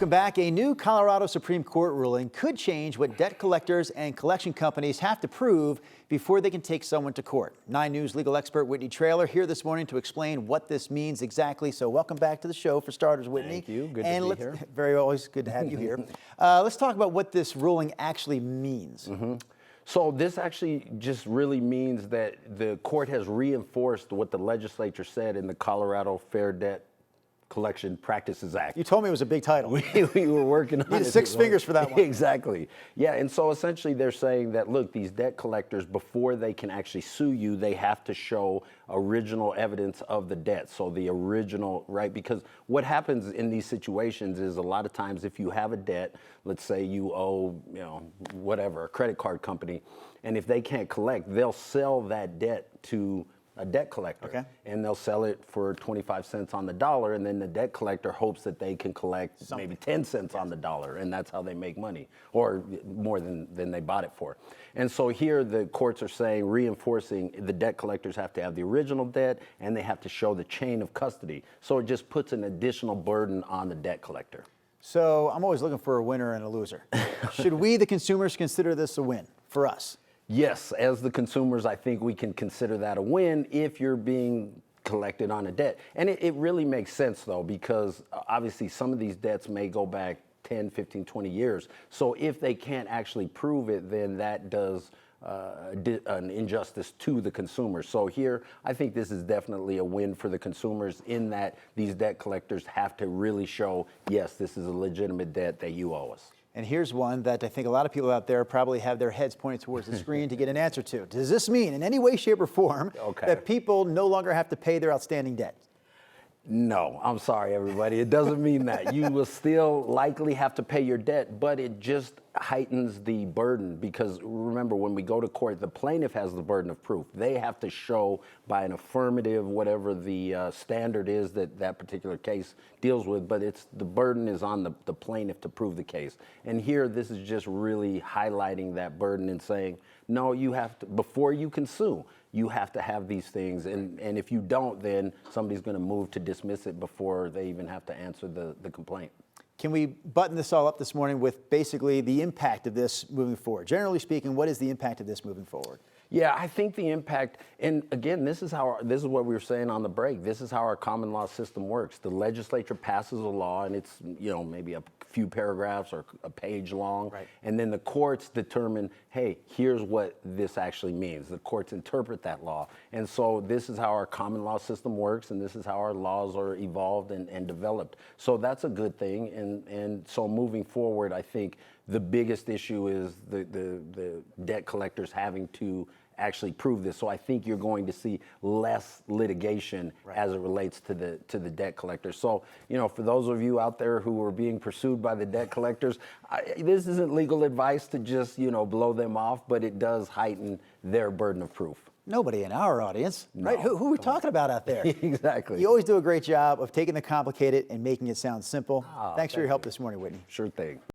Welcome back. A new Colorado Supreme Court ruling could change what debt collectors and collection companies have to prove before they can take someone to court. 9 News legal expert Whitney Traylor here this morning to explain what this means exactly. So welcome back to the show for starters, Whitney. Thank you. Good to be here. Always good to have you here. Let's talk about what this ruling actually means. So this actually just really means that the court has reinforced what the legislature said in the Colorado Fair Debt Collection Practices Act. You told me it was a big title. We were working on it. Needed 6 fingers for that one. Exactly. Yeah, and so essentially they're saying that, look, these debt collectors, before they can actually sue you, they have to show original evidence of the debt. So the original, right? Because what happens in these situations is a lot of times if you have a debt, let's say you owe, whatever, a credit card company, and if they can't collect, they'll sell that debt to a debt collector, okay, and they'll sell it for 25 cents on the dollar, and then the debt collector hopes that they can collect maybe 10 cents on the dollar, and that's how they make money, or more than they bought it for. And so here the courts are saying, reinforcing, the debt collectors have to have the original debt, and they have to show the chain of custody. So it just puts an additional burden on the debt collector. So I'm always looking for a winner and a loser. Should we, the consumers, consider this a win for us? Yes, as the consumers, I think we can consider that a win if you're being collected on a debt. And it really makes sense, though, because obviously some of these debts may go back 10, 15, 20 years. So if they can't actually prove it, then that does an injustice to the consumer. So here, I think this is definitely a win for the consumers in that these debt collectors have to really show, yes, this is a legitimate debt that you owe us. And here's one that I think a lot of people out there probably have their heads pointed towards the screen to get an answer to. Does this mean in any way, shape, or form that people no longer have to pay their outstanding debt? No, I'm sorry, everybody. It doesn't mean that. You will still likely have to pay your debt, but it just heightens the burden because remember, when we go to court, the plaintiff has the burden of proof. They have to show by an affirmative, whatever the standard is that that particular case deals with, but the burden is on the plaintiff to prove the case. And here, this is just really highlighting that burden and saying, no, you have to, before you can sue, you have to have these things, and if you don't, then somebody's going to move to dismiss it before they even have to answer the complaint. Can we button this all up this morning with basically the impact of this moving forward? Generally speaking, what is the impact of this moving forward? Yeah, I think the impact, and again, this is what we were saying on the break. This is how our common law system works. The legislature passes a law, and it's maybe a few paragraphs or a page long, right, and then the courts determine, hey, here's what this actually means. The courts interpret that law, and so this is how our common law system works, and this is how our laws are evolved and developed. So that's a good thing, and so moving forward, I think the biggest issue is the debt collectors having to actually prove this. So I think you're going to see less litigation as it relates to the debt collectors. So, for those of you out there who are being pursued by the debt collectors, this isn't legal advice to just, blow them off, but it does heighten their burden of proof. Nobody in our audience, no. right? Who are we talking about out there? Exactly. You always do a great job of taking the complicated and making it sound simple. Thanks for your help this morning, Whitney. Sure thing.